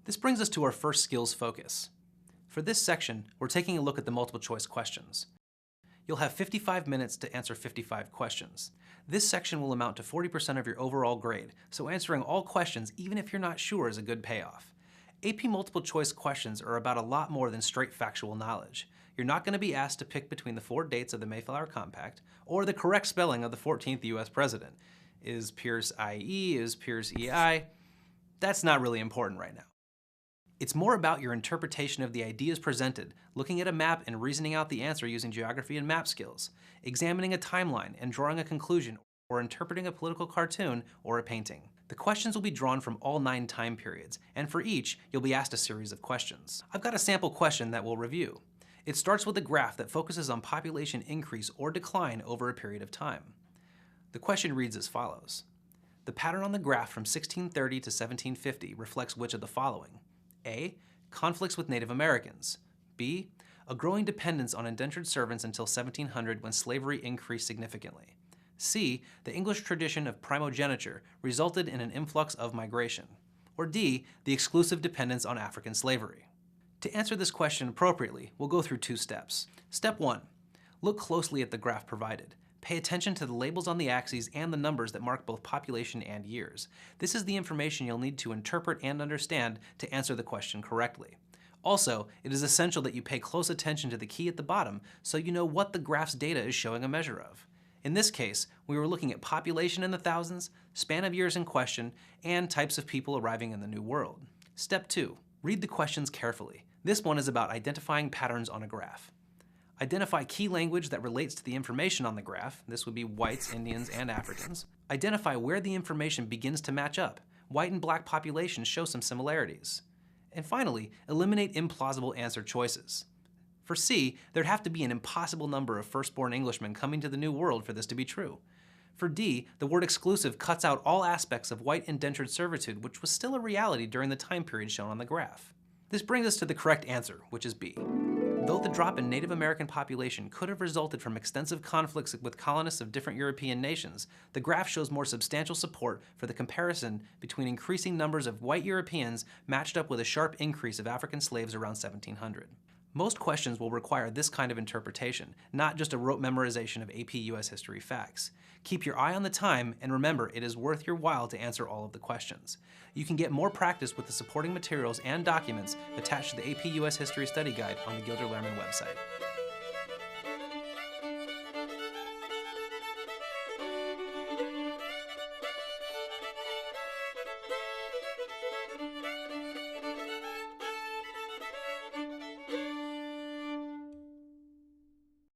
This brings us to our first skills focus. For this section, we're taking a look at the multiple choice questions. You'll have 55 minutes to answer 55 questions. This section will amount to 40% of your overall grade, so answering all questions, even if you're not sure, is a good payoff. AP multiple choice questions are about a lot more than straight factual knowledge. You're not going to be asked to pick between the 4 dates of the Mayflower Compact or the correct spelling of the 14th US president. Is Pierce IE? Is Pierce EI? That's not really important right now. It's more about your interpretation of the ideas presented, looking at a map and reasoning out the answer using geography and map skills, examining a timeline and drawing a conclusion, or interpreting a political cartoon or a painting. The questions will be drawn from all 9 time periods, and for each, you'll be asked a series of questions. I've got a sample question that we'll review. It starts with a graph that focuses on population increase or decline over a period of time. The question reads as follows. The pattern on the graph from 1630 to 1750 reflects which of the following? A. Conflicts with Native Americans. B. A growing dependence on indentured servants until 1700 when slavery increased significantly. C. The English tradition of primogeniture resulted in an influx of migration. Or D. The exclusive dependence on African slavery. To answer this question appropriately, we'll go through 2 steps. Step 1. Look closely at the graph provided. Pay attention to the labels on the axes and the numbers that mark both population and years. This is the information you'll need to interpret and understand to answer the question correctly. Also, it is essential that you pay close attention to the key at the bottom so you know what the graph's data is showing a measure of. In this case, we were looking at population in the thousands, span of years in question, and types of people arriving in the New World. Step 2. Read the questions carefully. This one is about identifying patterns on a graph. Identify key language that relates to the information on the graph. This would be whites, Indians, and Africans. Identify where the information begins to match up. White and black populations show some similarities. And finally, eliminate implausible answer choices. For C, there'd have to be an impossible number of firstborn Englishmen coming to the New World for this to be true. For D, the word exclusive cuts out all aspects of white indentured servitude, which was still a reality during the time period shown on the graph. This brings us to the correct answer, which is B. Though the drop in Native American population could have resulted from extensive conflicts with colonists of different European nations, the graph shows more substantial support for the comparison between increasing numbers of white Europeans matched up with a sharp increase of African slaves around 1700. Most questions will require this kind of interpretation, not just a rote memorization of AP US history facts. Keep your eye on the time, and remember, it is worth your while to answer all of the questions. You can get more practice with the supporting materials and documents attached to the AP US History Study Guide on the Gilder-Lehrman website.